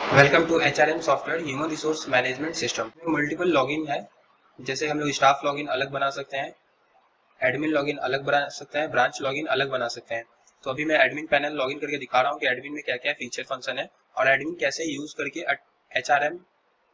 Welcome to HRM software human resource management system. Multiple login है, जैसे हम लोग स्टाफ लॉगिन अलग बना सकते हैं, एडमिन लॉगिन अलग बना सकते हैं, ब्रांच लॉगिन अलग बना सकते हैं। तो अभी मैं एडमिन पैनल लॉगिन करके दिखा रहा हूँ कि एडमिन में क्या क्या फीचर फंक्शन है और एडमिन कैसे यूज करके HRM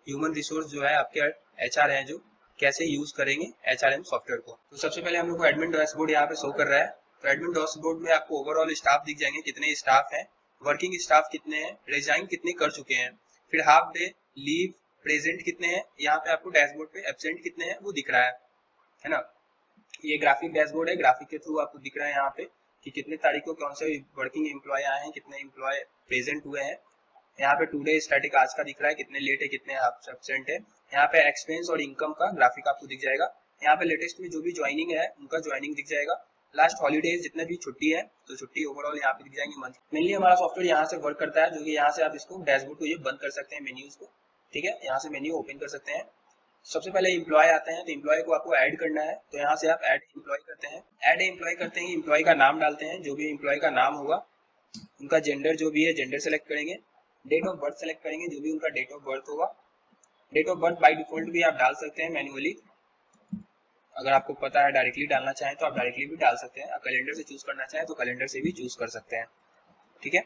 ह्यूमन रिसोर्स जो है आपके HR है जो कैसे यूज करेंगे HRM सॉफ्टवेयर को। तो सबसे पहले हम लोग को एडमिन डैशबोर्ड यहाँ पे शो कर रहा है। तो एडमिन डैशबोर्ड में आपको ओवरऑल स्टाफ दिख जाएंगे, कितने स्टाफ हैं, वर्किंग स्टाफ कितने हैं, रिजाइन कितने कर चुके हैं, फिर हाफ डे लीव प्रेजेंट कितने हैं, यहाँ पे आपको डैशबोर्ड पे एब्सेंट कितने हैं वो दिख रहा है ना। ये ग्राफिक डैशबोर्ड है, ग्राफिक के थ्रू आपको दिख रहा है यहाँ पे कि कितने तारीख को कौन से वर्किंग एम्प्लॉय आए हैं, कितने एम्प्लॉय प्रेजेंट हुए हैं। यहाँ पे टुडे स्टैटिक आज का दिख रहा है, कितने लेट है कितने एब्सेंट है। यहाँ पे एक्सपेंस और इनकम का ग्राफिक आपको दिख जाएगा। यहाँ पे लेटेस्ट में जो भी ज्वाइनिंग है उनका ज्वाइनिंग दिख जाएगा। लास्ट हॉलीडेज जितने भी छुट्टी है तो छुट्टी ओवरऑल यहाँ पे दिख जाएंगे। मंथ मेनली हमारा सॉफ्टवेयर यहाँ से वर्क करता है, जो कि यहाँ से आप इसको डैशबोर्ड को ये बंद कर सकते हैं मेन्यूज को। ठीक है, यहाँ से मेन्यू ओपन कर सकते हैं। सबसे पहले एम्प्लॉय आते हैं, तो एम्प्लॉय को आपको ऐड करना है, तो यहाँ से आप ऐड एम्प्लॉय करते हैं। ऐड एम्प्लॉय करते हैं, एम्प्लॉय का नाम डालते हैं, जो भी एम्प्लॉय का नाम होगा, उनका जेंडर जो भी है जेंडर सेलेक्ट करेंगे, डेट ऑफ बर्थ सेलेक्ट करेंगे, जो भी उनका डेट ऑफ बर्थ होगा। Date of birth by default भी आप डाल सकते हैं मैन्युअली, अगर आपको पता है डायरेक्टली डालना चाहें तो आप डायरेक्टली भी डाल सकते हैं, कैलेंडर से चूज करना चाहें तो कैलेंडर से भी चूज कर सकते हैं। ठीक है,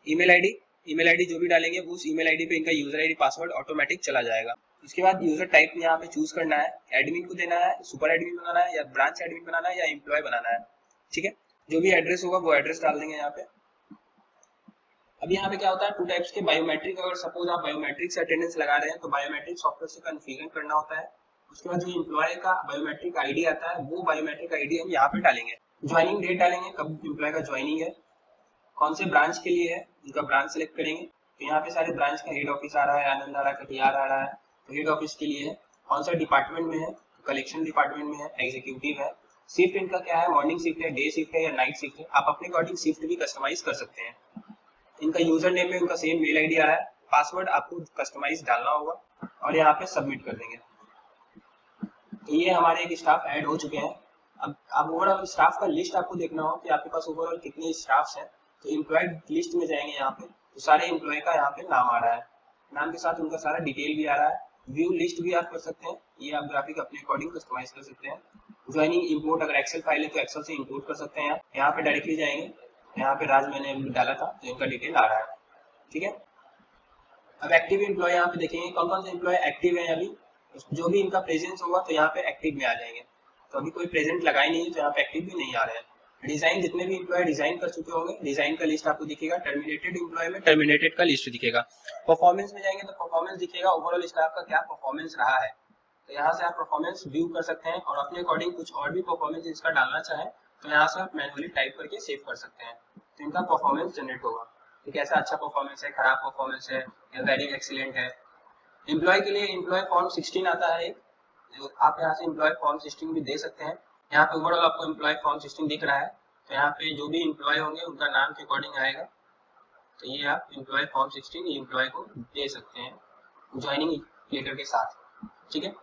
ईमेल आईडी, ईमेल आईडी जो भी डालेंगे वो उस ईमेल आईडी पे इनका यूजर आईडी पासवर्ड ऑटोमेटिक चला जाएगा। उसके बाद यूजर टाइप यहाँ पे चूज करना है, एडमिन को देना है, सुपर एडमिन बनाना है, या ब्रांच एडमिन बनाना है, या एम्प्लॉय बनाना है। ठीक है, जो भी एड्रेस होगा वो एड्रेस डाल देंगे यहाँ पे। अब यहाँ पे क्या होता है, टू टाइप्स के बायोमेट्रिक, अगर सपोज आप बायोमेट्रिक से अटेंडेंस लगा रहे हैं तो बायोमेट्रिक सॉफ्टवेयर से कॉन्फ़िगर करना होता है। उसके बाद जो एम्प्लॉय का बायोमेट्रिक आईडी आता है वो बायोमेट्रिक आईडी हम यहाँ पे डालेंगे। ज्वाइनिंग डेट डालेंगे, कब एम्प्लॉय का ज्वाइनिंग है, कौन से ब्रांच के लिए है, उनका ब्रांच सेलेक्ट करेंगे। तो यहाँ पे सारे ब्रांच का हेड ऑफिस आ रहा है, आनंद आ रहा है, कटिहार आ रहा है, तो हेड ऑफिस के लिए है। कौन सा डिपार्टमेंट में है, कलेक्शन डिपार्टमेंट में है, एग्जीक्यूटिव है। शिफ्ट इनका क्या है, मॉर्निंग शिफ्ट है, डे शिफ्ट है, या नाइट शिफ्ट है, आप अपने अकॉर्डिंग शिफ्ट भी कस्टमाइज कर सकते हैं। इनका यूजर नेम में उनका सेम मेल आईडी आ रहा है, पासवर्ड आपको कस्टमाइज डालना होगा और यहाँ पे सबमिट कर देंगे। तो ये हमारे एक स्टाफ ऐड हो चुके हैं। अब ओवरऑल स्टाफ का लिस्ट आपको देखना हो कि आपके पास ओवरऑल कितने स्टाफ हैं, तो एम्प्लॉय लिस्ट में जाएंगे यहाँ पे, तो सारे एम्प्लॉय का यहाँ पे नाम आ रहा है, नाम के साथ उनका सारा डिटेल भी आ रहा है। व्यू लिस्ट भी आप कर सकते हैं, ये आप ग्राफिक अपने अकॉर्डिंग कस्टमाइज कर सकते हैं। ज्वाइनिंग इंपोर्ट, अगर एक्सेल फाइल है तो एक्सेल से इंपोर्ट कर सकते हैं। यहाँ पे डायरेक्टली जाएंगे, यहाँ पे राज मैंने डाला था तो इनका डिटेल आ रहा है। ठीक है, अब एक्टिव एम्प्लॉय यहाँ पे देखेंगे कौन कौन से एम्प्लॉय एक्टिव है अभी, जो भी इनका प्रेजेंस होगा तो यहाँ पे एक्टिव में आ जाएंगे। तो अभी कोई प्रेजेंट लगा ही नहीं है तो यहाँ पे एक्टिव भी नहीं आ रहे हैं। डिजाइन, जितने भी एम्प्लॉय डिजाइन कर चुके होंगे डिजाइन का लिस्ट आपको दिखेगा। टर्मिनेटेड एम्प्लॉय में टर्मिनेटेड का लिस्ट दिखेगा। परफॉर्मेंस में जाएंगे तो परफॉर्मेंस दिखेगा, ओवरऑल स्टाफ का क्या परफॉर्मेंस रहा है। तो यहाँ से आप परफॉर्मेंस व्यू कर सकते हैं और अपने अकॉर्डिंग कुछ और भी परफॉर्मेंस इसका डालना चाहें तो यहाँ से आप मैनुअली टाइप करके सेव कर सकते हैं, तो इनका परफॉर्मेंस जनरेट होगा कि कैसा अच्छा परफॉर्मेंस है, खराब परफॉर्मेंस है, या वेरी एक्सीलेंट है। एम्प्लॉय के लिए एम्प्लॉय फॉर्म 16 आता है, जो आप यहाँ से एम्प्लॉय फॉर्म 16 भी दे सकते हैं। यहाँ पे ओवरऑल आपको एम्प्लॉय फॉर्म 16 दिख रहा है, तो यहाँ पे जो भी एम्प्लॉय होंगे उनका नाम के अकॉर्डिंग आएगा, तो ये आप एम्प्लॉय फॉर्म 16 एम्प्लॉय को दे सकते हैं ज्वाइनिंग लेटर के साथ। ठीक है,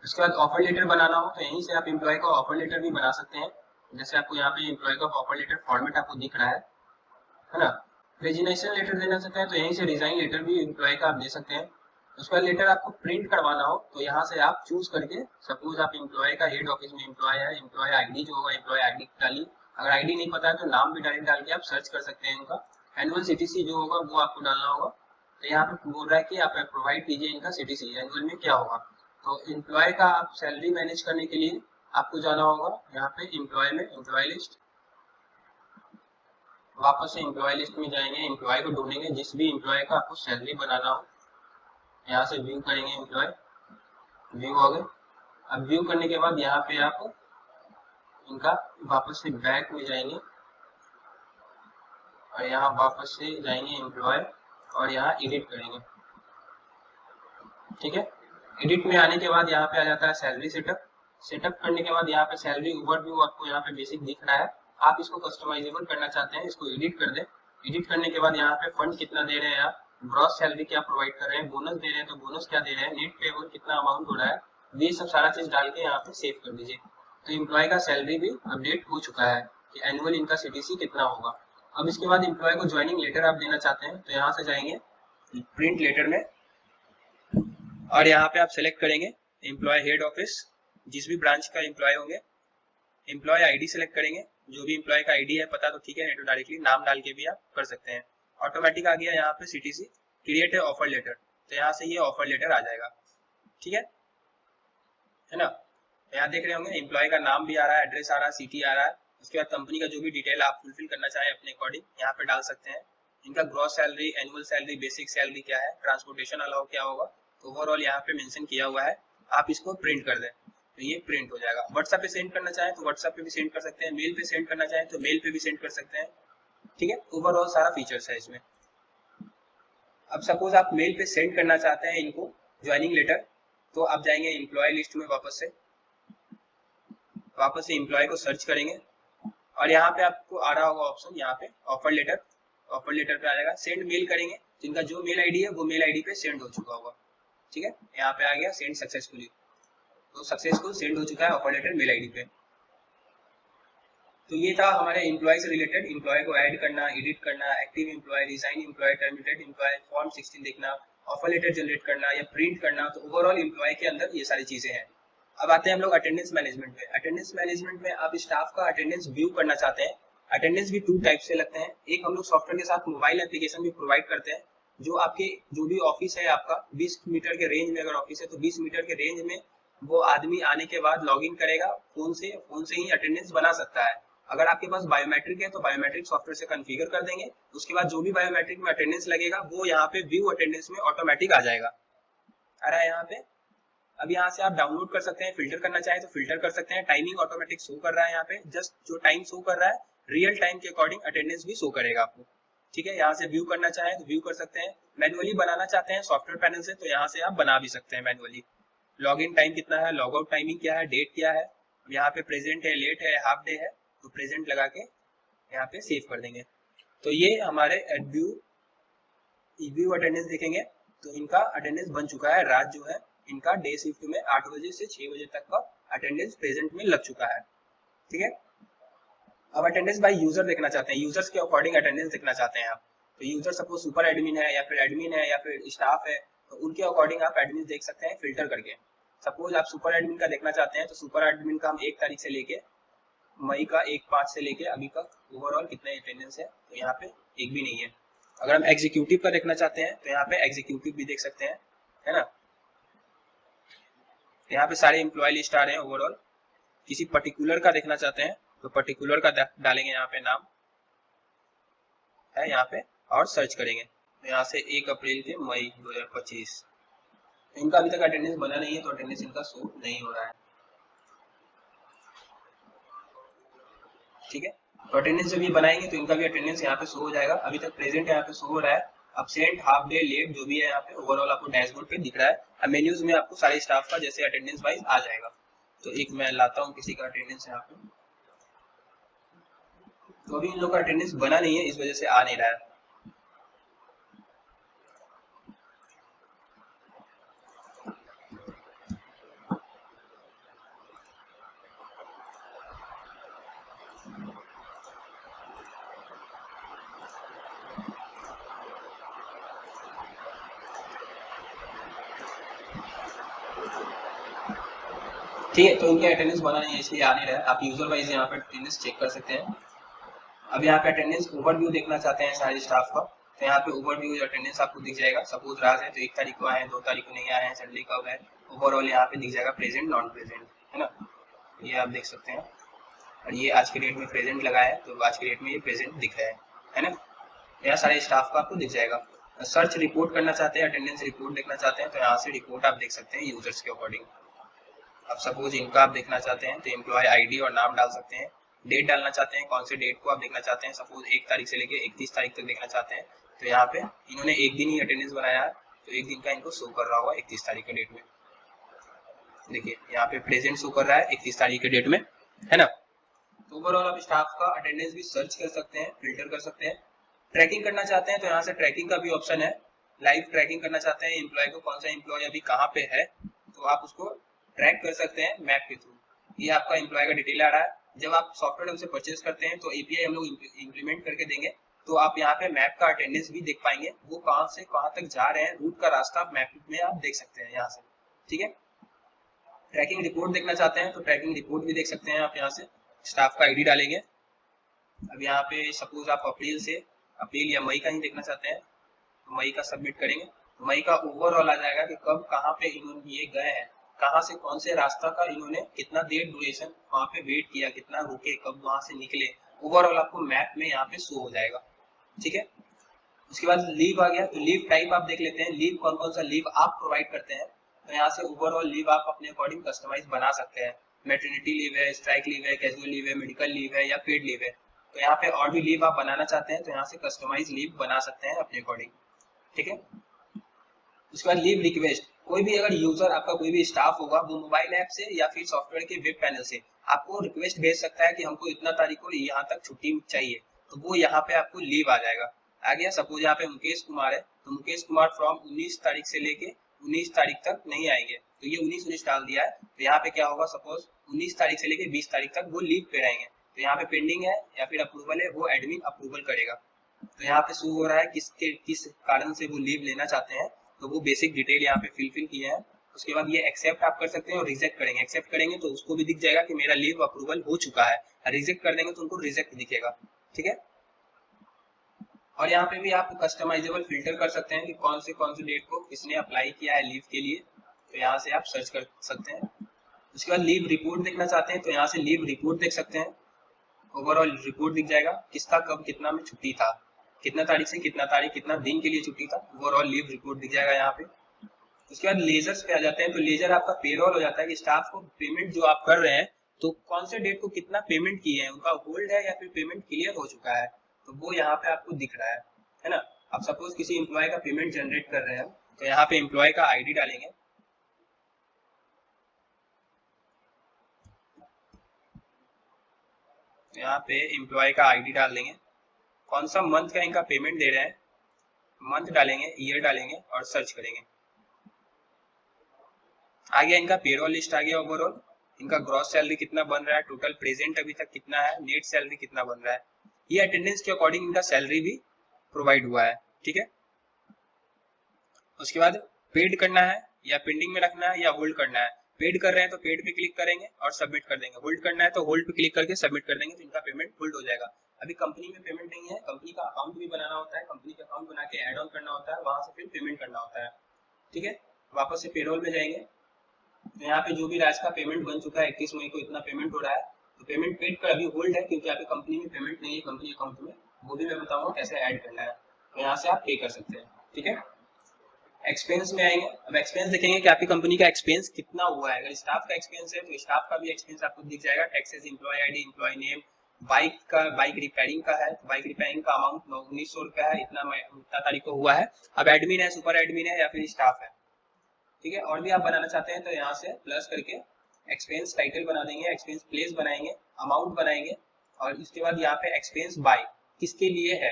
उसके बाद ऑफर लेटर बनाना हो तो यहीं से आप एम्प्लॉय का ऑफर लेटर भी बना सकते हैं। जैसे आपको यहाँ पे एम्प्लॉय का ऑफर लेटर फॉर्मेट आपको दिख रहा है ना। रेजिग्नेशन लेटर देना सकते हैं तो यहीं से रिजाइन लेटर भी एम्प्लॉय का आप दे सकते हैं। उसका लेटर आपको प्रिंट करवाना हो तो यहाँ से आप चूज करके, सपोज आप एम्प्लॉय का हेड ऑफिस में एम्प्लॉय है, एम्प्लॉय आईडी जो होगा एम्प्लॉय आईडी डालिए, अगर आईडी नहीं पता है तो नाम भी डायरेक्ट डाल के आप सर्च कर सकते हैं उनका। एनुअल सीटीसी जो होगा वो आपको डालना होगा, तो यहाँ पे बोल रहा है कि आप प्रोवाइड कीजिए इनका सीटीसी एनुअल में क्या होगा। तो एम्प्लॉय का आप सैलरी मैनेज करने के लिए आपको जाना होगा यहाँ पे एम्प्लॉय में, एम्प्लॉय लिस्ट, वापस से एम्प्लॉय लिस्ट में जाएंगे, एम्प्लॉय को ढूंढेंगे जिस भी एम्प्लॉय का आपको सैलरी बनाना हो, यहाँ से व्यू करेंगे एम्प्लॉय, व्यू हो गए। अब व्यू करने के बाद यहाँ पे आप इनका वापस से बैक में जाएंगे और यहाँ वापस से जाएंगे एम्प्लॉय और यहाँ एडिट करेंगे। ठीक है, एडिट में आने के बाद यहाँ पे आ जाता है सैलरी सेटअप। सेटअप करने के बाद यहाँ पे सैलरी ओवरव्यू आपको यहाँ पे बेसिक दिख रहा है। आप इसको कस्टमाइजेबल करना चाहते हैं, इसको एडिट कर दें। एडिट करने के बाद यहाँ पे फंड कितना दे रहे हैं आप, ग्रॉस सैलरी क्या प्रोवाइड कर रहे हैं, बोनस दे रहे हैं तो बोनस क्या दे रहे हैं, नेट पेबल कितना अमाउंट हो रहा है, ये सब सारा चीज डाल के यहाँ पे सेव कर दीजिए। तो एम्प्लॉय का सैलरी भी अपडेट हो चुका है कि एनुअल इनका सीटीसी कितना होगा। अब इसके बाद एम्प्लॉय को ज्वाइनिंग लेटर आप देना चाहते हैं तो यहाँ से जाएंगे, प्रिंट लेटर में, और यहाँ पे आप सेलेक्ट करेंगे एम्प्लॉय हेड ऑफिस, जिस भी ब्रांच का एम्प्लॉय होंगे। एम्प्लॉय आईडी सेलेक्ट करेंगे, जो भी एम्प्लॉय का आईडी है पता तो ठीक है, नहीं तो डायरेक्टली नाम डाल के भी आप कर सकते हैं। ऑटोमेटिक आ गया यहाँ पे सीटीसी क्रिएट ऑफर लेटर, तो यहाँ से ये ऑफर लेटर आ जाएगा, ठीक है ना। यहाँ देख रहे होंगे एम्प्लॉय का नाम भी आ रहा है, एड्रेस आ रहा है, सिटी आ रहा है। उसके बाद कंपनी का जो भी डिटेल आप फुलफिल करना चाहें अपने अकॉर्डिंग यहाँ पे डाल सकते हैं। इनका gross salary, annual salary, basic salary क्या है, ट्रांसपोर्टेशन अलाउ क्या होगा, तो ओवरऑल यहाँ पे मेंशन किया हुआ है। आप इसको प्रिंट कर दें तो ये प्रिंट हो जाएगा। व्हाट्सएप पे सेंड करना चाहें तो व्हाट्सएप पे भी सेंड कर सकते हैं, मेल पे सेंड करना चाहें तो मेल पे भी सेंड कर सकते हैं, ठीक है। ओवरऑल सारा फीचर्स है इसमें। अब सपोज आप मेल पे सेंड करना चाहते हैं इनको ज्वाइनिंग लेटर, तो आप जाएंगे एम्प्लॉय लिस्ट में, वापस से एम्प्लॉय को सर्च करेंगे और यहाँ पे आपको आ रहा होगा ऑप्शन, यहाँ पे ऑफर लेटर पे आ जाएगा। सेंड मेल करेंगे तो इनका जो मेल आईडी है वो मेल आईडी पे सेंड हो चुका होगा, ठीक है। यहाँ पे आ गया सेंड सक्सेसफुली, तो सक्सेसफुल सेंड हो चुका है ऑफर लेटर मेल आईडी पे। तो ये था हमारे एम्प्लॉय से रिलेटेड, एम्प्लॉय को ऐड करना, एडिट करना, active employee, resign employee, terminated employee, form 16 देखना, ऑफर लेटर जनरेट करना या प्रिंट करना। तो ओवरऑल एम्प्लॉय के अंदर ये सारी चीजें हैं। अब आते हैं हम लोग अटेंडेंस मैनेजमेंट में। अटेंडेंस मैनेजमेंट में आप स्टाफ का अटेंडेंस व्यू करना चाहते हैं। अटेंडेंस भी 2 टाइप से लगते हैं। एक हम लोग सॉफ्टवेयर के साथ मोबाइल एप्लीकेशन भी प्रोवाइड करते हैं, जो आपके जो भी ऑफिस है आपका 20 मीटर के रेंज में अगर ऑफिस है तो 20 मीटर के रेंज में वो आदमी आने के बाद लॉगिन करेगा फोन से ही अटेंडेंस बना सकता है। अगर आपके पास बायोमेट्रिक है तो बायोमेट्रिक सॉफ्टवेयर से कॉन्फ़िगर कर देंगे, उसके बाद जो भी बायोमेट्रिक में अटेंडेंस लगेगा वो यहाँ पे व्यू अटेंडेंस में ऑटोमेटिक आ जाएगा। आ रहा है यहाँ पे। अब यहाँ से आप डाउनलोड कर सकते हैं, फिल्टर करना चाहे तो फिल्टर कर सकते हैं। टाइमिंग ऑटोमेटिक शो कर रहा है यहाँ पे, जस्ट जो टाइम शो कर रहा है रियल टाइम के अकॉर्डिंग अटेंडेंस भी शो करेगा आपको, ठीक है। यहाँ से व्यू करना चाहे तो व्यू कर सकते हैं। मैनुअली बनाना चाहते हैं सॉफ्टवेयर पैनल से तो यहाँ से आप बना भी सकते हैं मैनुअली। लॉग इन टाइम कितना है, लॉग आउट टाइमिंग क्या है, डेट क्या है, यहाँ पे प्रेजेंट है, लेट है, हाफ डे है, तो प्रेजेंट लगा के यहाँ पे सेव कर देंगे। तो ये हमारे व्यू अटेंडेंस देखेंगे तो इनका अटेंडेंस बन चुका है। रात जो है इनका डे शिफ्ट में 8 बजे से 6 बजे तक का अटेंडेंस प्रेजेंट में लग चुका है, ठीक है। अब अटेंडेंस बाय यूजर देखना चाहते हैं, यूजर्स के अकॉर्डिंग अटेंडेंस देखना चाहते हैं आप। तो यूजर सपोज सुपर एडमिन है या फिर स्टाफ है, तो उनके अकॉर्डिंग आप एडमिन देख सकते हैं फिल्टर करके। सपोज आप सुपर एडमिन का देखना चाहते हैं तो सुपर एडमिन का हम 1 तारीख से लेके मई का 1/5 से लेके अभी तक ओवरऑल कितना अटेंडेंस है, तो यहाँ पे एक भी नहीं है। अगर हम एग्जीक्यूटिव का देखना चाहते हैं तो यहाँ पे एग्जीक्यूटिव भी देख सकते हैं, है ना। यहाँ पे सारे एम्प्लॉय लिस्ट आ रहे हैं ओवरऑल। किसी पर्टिकुलर का देखना चाहते हैं तो पर्टिकुलर का डालेंगे, यहाँ पे नाम है यहाँ पे और सर्च करेंगे। तो यहाँ से 1 अप्रैल के मई 2025, इनका अभी तक अटेंडेंस बना नहीं है तो अटेंडेंस इनका शो नहीं हो रहा है, ठीक है। तो अटेंडेंस जब ये बनाएंगे तो इनका भी अटेंडेंस यहाँ पे शो हो जाएगा। अभी तक प्रेजेंट यहाँ पे शो हो रहा है, अब्सेंट, हाफ डे, लेट जो भी है यहाँ पे ओवरऑल आपको डैशबोर्ड पे दिख रहा है। अब मेन्यूज में आपको सारे स्टाफ का जैसे अटेंडेंस वाइज आ जाएगा। तो एक मैं लाता हूँ किसी का अटेंडेंस यहाँ पे, तो अभी इन लोग का अटेंडेंस बना नहीं है इस वजह से आ नहीं रहा है। ठीक है, तो इनके अटेंडेंस बना नहीं है इसलिए आ नहीं रहा है। आप यूजर वाइज यहाँ पे अटेंडेंस चेक कर सकते हैं। अब यहाँ पे अटेंडेंस ओवरव्यू देखना चाहते हैं सारे स्टाफ का, तो यहाँ पे ओवरव्यू अटेंडेंस आपको दिख जाएगा। सपोज रात है तो 1 तारीख को आए हैं, 2 तारीख को नहीं आए हैं, संडे कब है, ओवरऑल यहाँ पे दिख जाएगा प्रेजेंट, नॉन प्रेजेंट, है ना। ये आप देख सकते हैं। और ये आज के डेट में प्रेजेंट लगा है तो आज के डेट में ये प्रेजेंट दिख रहा है ना। यहाँ सारे स्टाफ का आपको दिख जाएगा। सर्च रिपोर्ट करना चाहते हैं, अटेंडेंस रिपोर्ट देखना चाहते हैं तो यहाँ से रिपोर्ट आप देख सकते हैं यूजर्स के अकॉर्डिंग। अब सपोज इनका आप देखना चाहते हैं तो एम्प्लॉय आईडी और नाम डाल सकते हैं। डेट डालना चाहते हैं, कौन से डेट को आप देखना चाहते हैं, सपोज 1 तारीख से लेके 31 तारीख तक देखना चाहते हैं तो यहाँ पे इन्होंने एक दिन ही अटेंडेंस बनाया है तो एक दिन का इनको शो कर रहा होगा 31 तारीख के डेट में। देखिए यहाँ पे प्रेजेंट शो कर रहा है 31 तारीख के डेट में, है ना। तो ओवरऑल आप स्टाफ का अटेंडेंस भी सर्च कर सकते हैं, फिल्टर कर सकते हैं। ट्रैकिंग करना चाहते हैं तो यहाँ से ट्रैकिंग का भी ऑप्शन है। लाइव ट्रैकिंग करना चाहते हैं एम्प्लॉय को, कौन सा एम्प्लॉय अभी कहाँ पे है तो आप उसको ट्रैक कर सकते हैं मैप के थ्रू। ये आपका एम्प्लॉय का डिटेल आ रहा है। जब आप सॉफ्टवेयर हमसे परचेज करते हैं तो एपीआई हम लोग इंप्लीमेंट करके देंगे तो आप यहाँ पे मैप का अटेंडेंस भी देख पाएंगे, वो कहाँ से कहाँ तक जा रहे हैं, रूट का रास्ता आप मैप में आप देख सकते हैं यहाँ से। ठीक है, ट्रैकिंग रिपोर्ट देखना चाहते हैं तो ट्रैकिंग रिपोर्ट भी देख सकते हैं आप यहाँ से। स्टाफ का आईडी डालेंगे। अब यहाँ पे सपोज आप अप्रैल या मई का ही देखना चाहते हैं तो मई का सबमिट करेंगे। तो मई का ओवरऑल आ जाएगा कि कब कहाँ पे इन्होंने ये गए हैं, कहाँ से कौन से रास्ता का इन्होंने कितना देर ड्यूरेशन वहाँ पे वेट किया, कितना रुके, कब वहाँ से निकले, ओवरऑल आपको मैप में यहाँ पे शो हो जाएगा। ठीक है, उसके बाद लीव आ गया। तो लीव टाइप आप देख लेते हैं, लीव कौन कौन सा लीव आप प्रोवाइड करते हैं। तो यहाँ से ओवरऑल लीव आप अपने अकॉर्डिंग कस्टमाइज बना सकते हैं। मैटरनिटी लीव है, स्ट्राइक लीव है, कैजुअल लीव है, मेडिकल लीव है या पेड लीव है। तो यहाँ पे और भी लीव आप बनाना चाहते हैं तो यहाँ से कस्टमाइज लीव बना सकते हैं अपने अकॉर्डिंग। ठीक है, उसके बाद लीव रिक्वेस्ट, कोई भी अगर यूजर आपका कोई भी स्टाफ होगा वो मोबाइल ऐप से या फिर सॉफ्टवेयर के वेब पैनल से आपको रिक्वेस्ट भेज सकता है कि हमको इतना तारीख को यहाँ तक छुट्टी चाहिए, तो वो यहाँ पे आपको लीव आ जाएगा। आ गया, सपोज यहाँ पे मुकेश कुमार है तो मुकेश कुमार फ्रॉम 19 तारीख से लेके 19 तारीख तक नहीं आएंगे, तो ये 19 डाल दिया है। तो यहाँ पे क्या होगा, सपोज 19 तारीख से लेके 20 तारीख तक वो लीव पे रहेंगे। तो यहाँ पे पेंडिंग है या फिर अप्रूवल है, वो एडमिन अप्रूवल करेगा। तो यहाँ पे शो हो रहा है किस कारण से वो लीव लेना चाहते हैं, तो वो बेसिक डिटेल यहाँ पे फिल किए हैं। उसके बाद ये एक्सेप्ट आप कर सकते हैं और रिजेक्ट करेंगे। एक्सेप्ट करेंगे तो उसको भी दिख जाएगा कि मेरा लीव अप्रूवल हो चुका है, रिजेक्ट कर देंगे तो उनको रिजेक्ट दिखेगा। ठीक है, और यहाँ पे भी आप कस्टमाइजेबल फिल्टर कर सकते हैं कि कौन से डेट को किसने अप्लाई किया है लीव के लिए, तो यहाँ से आप सर्च कर सकते हैं। उसके बाद लीव रिपोर्ट देखना चाहते हैं तो यहाँ से लीव रिपोर्ट देख सकते हैं। ओवरऑल रिपोर्ट दिख जाएगा, किसका कब कितना में छुट्टी था, कितना तारीख से कितना तारीख कितना दिन के लिए छुट्टी था, ओवरऑल लीव रिपोर्ट दिख जाएगा यहाँ पे। उसके बाद लेजर्स पे आ जाते हैं। तो लेजर आपका पेरोल हो जाता है कि स्टाफ को पेमेंट जो आप कर रहे हैं तो कौन से डेट को कितना पेमेंट किए हैं, उनका होल्ड है या फिर पेमेंट क्लियर हो चुका है, तो वो यहाँ पे आपको दिख रहा है ना। आप सपोज किसी एम्प्लॉय का पेमेंट जनरेट कर रहे हैं तो यहाँ पे एम्प्लॉय का आईडी डालेंगे। यहाँ पे एम्प्लॉय का आईडी डाल देंगे, कौन सा मंथ का इनका पेमेंट दे रहे हैं, मंथ डालेंगे, ईयर डालेंगे और सर्च करेंगे। आ गया इनका पेरोल लिस्ट आ गया। ओवरऑल इनका ग्रॉस सैलरी कितना बन रहा है, टोटल प्रेजेंट अभी तक कितना है, नेट सैलरी कितना बन रहा है, ये अटेंडेंस के अकॉर्डिंग इनका सैलरी भी प्रोवाइड हुआ है। ठीक है, उसके बाद पेड करना है या पेंडिंग में रखना है या होल्ड करना है। पेड कर रहे हैं तो पेड पे क्लिक करेंगे और सबमिट कर देंगे, होल्ड करना है तो होल्ड पे क्लिक करके सबमिट कर देंगे, तो इनका पेमेंट होल्ड हो जाएगा। अभी कंपनी में पेमेंट नहीं है, कंपनी का अकाउंट भी बनाना होता है, कंपनी का अकाउंट बना के एड ऑन करना होता है, वहां से फिर पेमेंट करना होता है। ठीक है, वापस से पेरोल में जाएंगे तो यहाँ पे जो भी राज का पेमेंट बन चुका है 21 मई को इतना पेमेंट हो रहा है, तो पेमेंट पेड का अभी होल्ड है क्योंकि अभी कंपनी में पेमेंट नहीं है कंपनी अकाउंट में, वो भी मैं बताऊंगा कैसे ऐड करना है, तो यहाँ से आप पे कर सकते हैं। ठीक है, एक्सपेंस में आएंगे। अब एक्सपेंस देखेंगे कि आपकी कंपनी का एक्सपेंस कितना हुआ है। अगर स्टाफ का एक्सपेंस है तो स्टाफ का भी एक्सपेंस आपको दिख जाएगा, taxes, employee ID, employee name. Bike repairing का है तो बाइक रिपेयरिंग का अमाउंट 1900 रुपया है, इतना तारीख को हुआ है। अब एडमिन है, सुपर एडमिन है या फिर स्टाफ है। ठीक है, और भी आप बनाना चाहते हैं तो यहाँ से प्लस करके एक्सपेंस टाइटल बना देंगे, एक्सपेंस प्लेस बनाएंगे, अमाउंट बनाएंगे और इसके बाद यहाँ पे एक्सपेंस बाय किसके लिए है,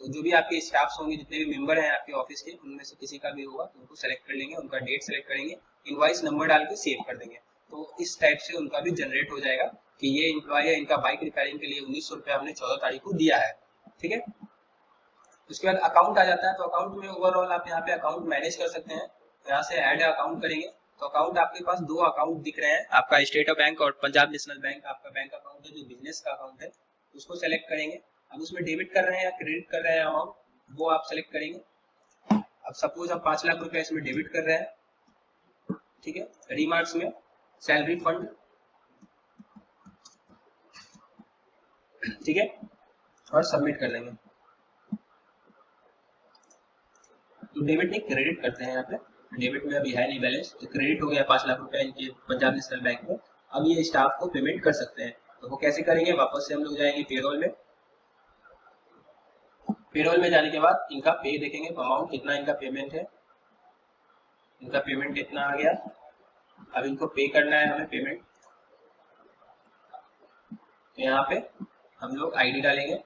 तो जो भी आपके स्टाफ्स होंगे, जितने भी मेंबर हैं आपके ऑफिस के, उनमें से किसी का भी होगा तो उनको सेलेक्ट कर लेंगे, उनका डेट सेलेक्ट करेंगे, इनवॉइस नंबर डाल के सेव कर देंगे। तो इस टाइप से उनका भी जनरेट हो जाएगा कि ये एम्प्लॉय है, इनका बाइक रिपेयरिंग के लिए 1900 रुपया हमने 14 तारीख को दिया है। ठीक है, उसके बाद अकाउंट आ जाता है। तो अकाउंट में ओवरऑल आप यहाँ पे अकाउंट मैनेज कर सकते हैं। यहाँ से ऐड अकाउंट करेंगे तो अकाउंट आपके पास 2 अकाउंट दिख रहे हैं, आपका स्टेट बैंक और पंजाब नेशनल बैंक आपका बैंक अकाउंट है, जो बिजनेस का अकाउंट है उसको सेलेक्ट करेंगे। अब उसमें डेबिट कर रहे हैं या क्रेडिट कर रहे हैं अमाउंट, वो आप सेलेक्ट करेंगे। अब सपोज आप 5 लाख रुपए इसमें डेबिट कर रहे हैं। ठीक है, रिमार्क्स में सैलरी फंड, ठीक है, और सबमिट कर देंगे। तो डेबिट नहीं क्रेडिट करते हैं, यहाँ पे डेबिट में अभी है नहीं बैलेंस, तो क्रेडिट हो गया 5 लाख रुपए इनके पंजाब नेशनल बैंक में। अब ये स्टाफ को पेमेंट कर सकते हैं, तो वो कैसे करेंगे, वापस से हम लोग जाएंगे पेरोल में। पेरोल में जाने के बाद इनका पे देखेंगे, अमाउंट कितना इनका पेमेंट है, इनका पेमेंट कितना आ गया। अब इनको पे करना है हमें पेमेंट, तो यहाँ पे हम लोग आईडी डालेंगे,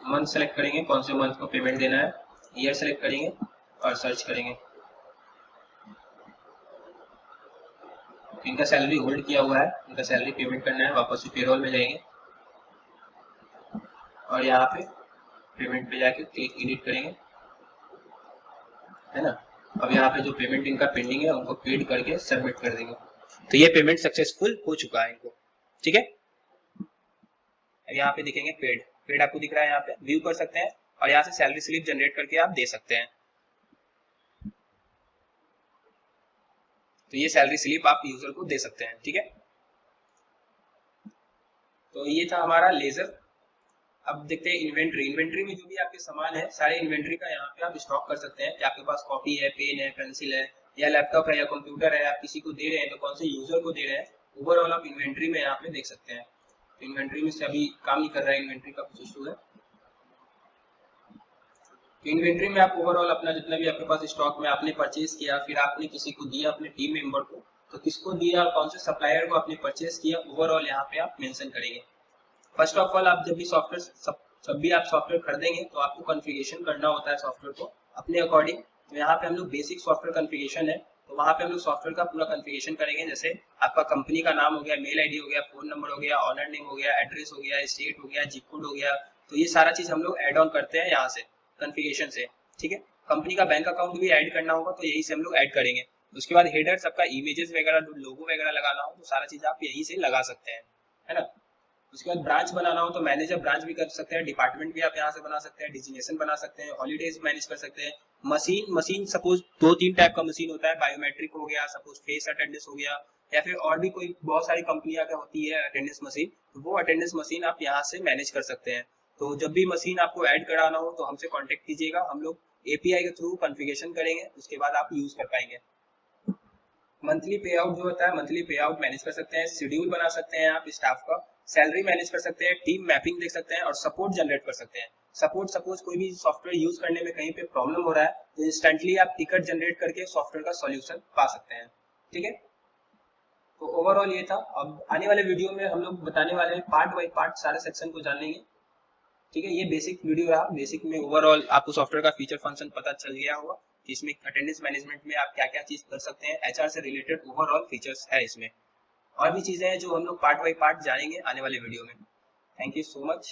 मंथ सेलेक्ट करेंगे, कौन से मंथ को पेमेंट देना है, ईयर सेलेक्ट करेंगे और सर्च करेंगे। इनका सैलरी होल्ड किया हुआ है, इनका सैलरी पेमेंट करना है, वापस से पेरोल में जाएंगे और यहाँ पे पेमेंट पे जाके क्लिक एडिट करेंगे, है ना। अब यहाँ पे जो पेमेंट इनका पेंडिंग है उनको पेड करके सबमिट कर देंगे। तो ये पेमेंट सक्सेसफुल हो चुका है इनको, ठीक है। यहाँ पे दिखेंगे पेड, पेड आपको दिख रहा है, यहाँ पे व्यू कर सकते हैं और यहाँ से सैलरी स्लिप जनरेट करके आप दे सकते हैं। तो ये सैलरी स्लिप आप यूजर को दे सकते हैं, ठीक है। तो ये था हमारा लेजर। अब देखते हैं इन्वेंट्री। इन्वेंट्री में जो भी आपके सामान है सारे इन्वेंट्री का यहाँ पे आप स्टॉक कर सकते हैं कि आपके पास कॉपी है, पेन है, पेंसिल है या लैपटॉप है या कंप्यूटर है, आप किसी को दे रहे हैं तो कौन से यूजर को दे रहे हैं, ओवरऑल आप इन्वेंट्री में यहाँ पे देख सकते हैं। तो इन्वेंट्री में से अभी काम नहीं कर रहा है, इन्वेंट्री का कुछ इशू है। तो इन्वेंट्री में आप ओवरऑल अपना जितना भी आपके पास स्टॉक में आपने परचेज किया, फिर आपने किसी को दिया अपने टीम मेंबर को, तो किसको दिया और कौन से सप्लायर को आपने परचेज किया, ओवरऑल यहाँ पे आप मेंशन करेंगे। फर्स्ट ऑफ ऑल आप जब भी सॉफ्टवेयर खरीदेंगे तो आपको कॉन्फ़िगरेशन करना होता है सॉफ्टवेयर को अपने अकॉर्डिंग। तो यहाँ पे हम लोग बेसिक सॉफ्टवेयर कॉन्फ़िगरेशन है, तो वहाँ पे हम लोग सॉफ्टवेयर का पूरा कॉन्फ़िगरेशन करेंगे। जैसे आपका कंपनी का नाम हो गया, मेल आईडी हो गया, फोन नंबर हो गया, ऑनर नेम हो गया, एड्रेस हो गया, स्टेट हो गया, जिप कोड हो गया, तो ये सारा चीज हम लोग ऐड ऑन करते हैं यहाँ से कॉन्फ़िगरेशन से, ठीक है। कंपनी का बैंक अकाउंट भी ऐड करना होगा तो यही से हम लोग ऐड करेंगे। उसके बाद हेडर सबका इमेजेस वगैरह, लोगो वगैरह लगाना हो तो सारा चीज आप यहीं से लगा सकते हैं, है ना। उसके बाद ब्रांच बनाना हो तो मैनेजर ब्रांच भी कर सकते हैं, डिपार्टमेंट भी आप यहाँ से बना सकते हैं, डिजिग्नेशन बना सकते हैं, हॉलीडेज मैनेज कर सकते हैं। मशीन सपोज 2-3 टाइप का मशीन होता है, बायोमेट्रिक हो गया, सपोज फेस अटेंडेंस हो गया, या फिर और भी कोई बहुत सारी कंपनियां का होती है अटेंडेंस मशीन, तो वो अटेंडेंस मशीन आप यहाँ से मैनेज कर सकते हैं। तो जब भी मशीन आपको ऐड कराना हो तो हमसे कॉन्टेक्ट कीजिएगा, हम लोग एपीआई के थ्रू कॉन्फ़िगरेशन करेंगे, उसके बाद आप यूज कर पाएंगे। मंथली पे आउट जो होता है, मंथली पे आउट मैनेज कर सकते हैं, शेड्यूल बना सकते हैं आप स्टाफ का, सैलरी मैनेज कर सकते हैं, टीम मैपिंग देख सकते हैं और सपोर्ट जनरेट कर सकते हैं। सपोर्ट सपोज कोई भी सॉफ्टवेयर यूज करने में कहीं पे प्रॉब्लम हो रहा है तो इंस्टेंटली आप टिकट जनरेट करके सॉफ्टवेयर का सॉल्यूशन पा सकते हैं, ठीक है। तो ओवरऑल ये था। अब आने वाले वीडियो में हम लोग बताने वाले हैं पार्ट बाय पार्ट सारे सेक्शन को जान लेंगे, ठीक है। ये बेसिक वीडियो रहा, बेसिक में ओवरऑल आपको सॉफ्टवेयर का फीचर फंक्शन पता चल गया होगा कि इसमें अटेंडेंस मैनेजमेंट में आप क्या क्या चीज कर सकते हैं, एचआर से रिलेटेड ओवरऑल फीचर्स है इसमें। और भी चीजें हैं जो हम लोग पार्ट बाय पार्ट जानेंगे आने वाले वीडियो में। Thank you so much.